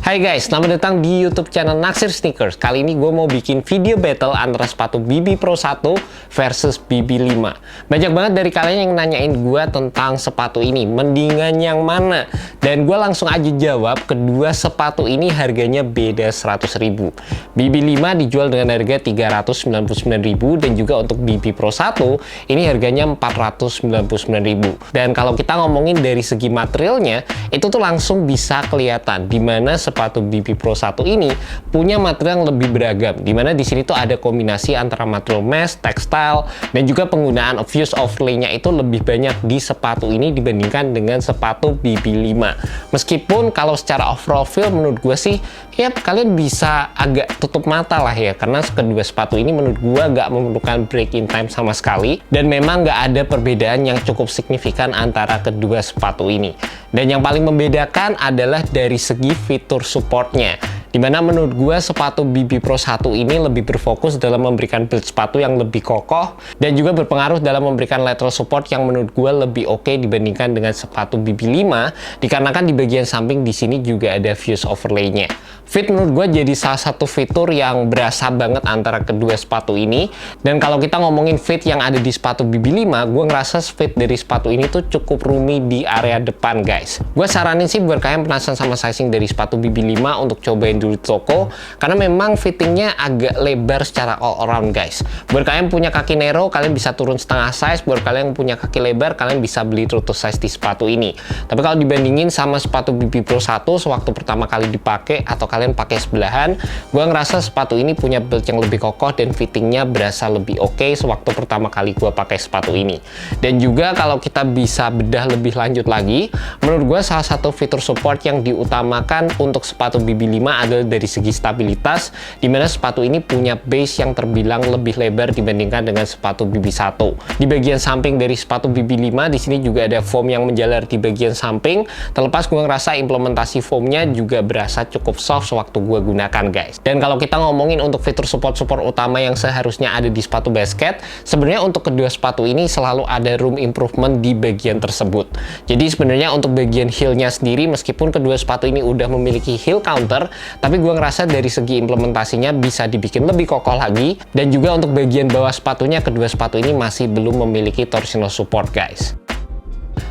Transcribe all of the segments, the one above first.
Hai guys, selamat datang di YouTube channel Naksir Sneakers. Kali ini gue mau bikin video battle antara sepatu BB Pro 1 versus BB 5. Banyak banget dari kalian yang nanyain gue tentang sepatu ini, mendingan yang mana? Dan gue langsung aja jawab, kedua sepatu ini harganya beda 100.000. BB 5 dijual dengan harga 399.000 dan juga untuk BB Pro 1 ini harganya 499.000. Dan kalau kita ngomongin dari segi materialnya, itu tuh langsung bisa kelihatan di mana sepatu BB Pro 1 ini punya material yang lebih beragam, dimana di sini tuh ada kombinasi antara material mesh, textile, dan juga penggunaan fuse overlay-nya itu lebih banyak di sepatu ini dibandingkan dengan sepatu BB 5. Meskipun kalau secara overall feel menurut gue sih ya kalian bisa agak tutup mata lah ya, karena kedua sepatu ini menurut gue nggak memerlukan break-in time sama sekali, dan memang nggak ada perbedaan yang cukup signifikan antara kedua sepatu ini. Dan yang paling membedakan adalah dari segi fitur supportnya, dimana menurut gue sepatu BB Pro 1 ini lebih berfokus dalam memberikan build sepatu yang lebih kokoh dan juga berpengaruh dalam memberikan lateral support yang menurut gue lebih oke dibandingkan dengan sepatu BB 5, dikarenakan di bagian samping di sini juga ada fuse overlay-nya. Fit menurut gue jadi salah satu fitur yang berasa banget antara kedua sepatu ini. Dan kalau kita ngomongin fit yang ada di sepatu BB 5, gue ngerasa fit dari sepatu ini tuh cukup roomy di area depan guys. Gue saranin sih buat kalian penasaran sama sizing dari sepatu BB 5 untuk cobain dulu di toko, karena memang fittingnya agak lebar secara all around guys. Buat kalian punya kaki narrow, kalian bisa turun setengah size. Buat kalian yang punya kaki lebar, kalian bisa beli true to size di sepatu ini. Tapi kalau dibandingin sama sepatu BB Pro 1 sewaktu pertama kali dipakai atau kalian pakai sebelahan, gue ngerasa sepatu ini punya build yang lebih kokoh dan fittingnya berasa lebih oke sewaktu pertama kali gue pakai sepatu ini. Dan juga kalau kita bisa bedah lebih lanjut lagi, menurut gue salah satu fitur support yang diutamakan untuk sepatu BB 5 adalah dari segi stabilitas, dimana sepatu ini punya base yang terbilang lebih lebar dibandingkan dengan sepatu BB 1. Di bagian samping dari sepatu BB 5 di sini juga ada foam yang menjalar di bagian samping. Terlepas gue ngerasa implementasi foamnya juga berasa cukup soft waktu gue gunakan guys. Dan kalau kita ngomongin untuk fitur support utama yang seharusnya ada di sepatu basket, sebenarnya untuk kedua sepatu ini selalu ada room improvement di bagian tersebut. Jadi sebenarnya untuk bagian heel-nya sendiri, meskipun kedua sepatu ini udah memiliki heel counter, tapi gue ngerasa dari segi implementasinya bisa dibikin lebih kokoh lagi. Dan juga untuk bagian bawah sepatunya, kedua sepatu ini masih belum memiliki torsional support guys.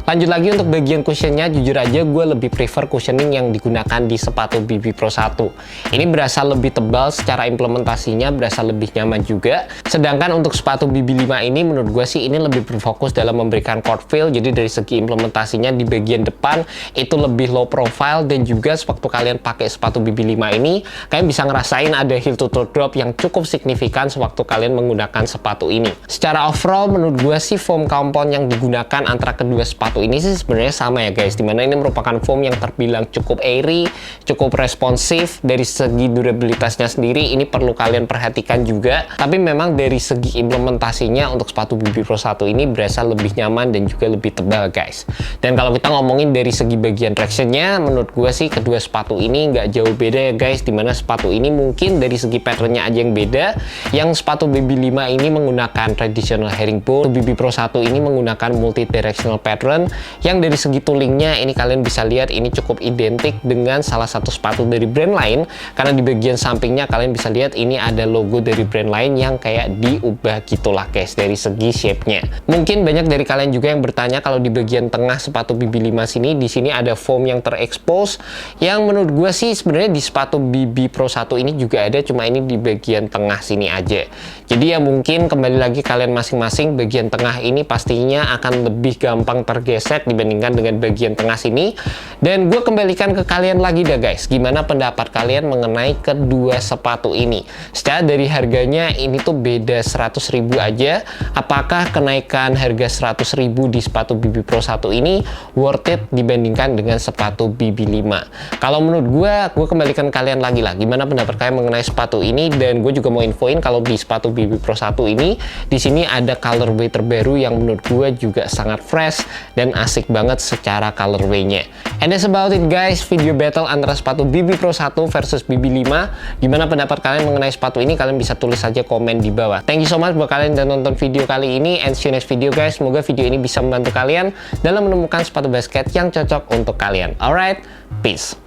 Lanjut lagi untuk bagian cushionnya, jujur aja gue lebih prefer cushioning yang digunakan di sepatu BB Pro 1. Ini berasa lebih tebal, secara implementasinya berasa lebih nyaman juga. Sedangkan untuk sepatu BB 5 ini menurut gue sih ini lebih berfokus dalam memberikan court feel. Jadi dari segi implementasinya di bagian depan itu lebih low profile, dan juga sewaktu kalian pakai sepatu BB 5 ini, kalian bisa ngerasain ada heel to toe drop yang cukup signifikan sewaktu kalian menggunakan sepatu ini. Secara overall menurut gue sih foam compound yang digunakan antara kedua sepatu ini sih sebenarnya sama ya guys, dimana ini merupakan foam yang terbilang cukup airy, cukup responsif. Dari segi durabilitasnya sendiri ini perlu kalian perhatikan juga, tapi memang dari segi implementasinya untuk sepatu BB Pro 1 ini berasa lebih nyaman dan juga lebih tebal guys. Dan kalau kita ngomongin dari segi bagian tractionnya, menurut gue sih kedua sepatu ini nggak jauh beda ya guys, dimana sepatu ini mungkin dari segi patternnya aja yang beda. Yang sepatu BB 5 ini menggunakan traditional herringbone, BB Pro 1 ini menggunakan multi directional pattern, yang dari segi toolingnya ini kalian bisa lihat ini cukup identik dengan salah satu sepatu dari brand lain, karena di bagian sampingnya kalian bisa lihat ini ada logo dari brand lain yang kayak diubah gitulah guys dari segi shape-nya. Mungkin banyak dari kalian juga yang bertanya kalau di bagian tengah sepatu BB 5 sini, di sini ada foam yang terekspos, yang menurut gue sih sebenarnya di sepatu BB Pro 1 ini juga ada, cuma ini di bagian tengah sini aja. Jadi ya mungkin kembali lagi kalian masing-masing, bagian tengah ini pastinya akan lebih gampang tergeser dibandingkan dengan bagian tengah sini. Dan gue kembalikan ke kalian lagi dah guys, gimana pendapat kalian mengenai kedua sepatu ini? Secara dari harganya ini tuh beda 100.000 aja. Apakah kenaikan harga 100.000 di sepatu BB Pro 1 ini worth it dibandingkan dengan sepatu BB 5? Kalau menurut gue kembalikan kalian lagi lah, gimana pendapat kalian mengenai sepatu ini? Dan gue juga mau infoin kalau di sepatu BB Pro 1 ini di sini ada colorway terbaru yang menurut gue juga sangat fresh dan asik banget secara colorway-nya. And that's about it guys, video battle antara sepatu BB Pro 1 versus BB 5. Gimana pendapat kalian mengenai sepatu ini? Kalian bisa tulis aja komen di bawah. Thank you so much buat kalian yang udah nonton video kali ini, and see you next video guys. Semoga video ini bisa membantu kalian dalam menemukan sepatu basket yang cocok untuk kalian. Alright, peace.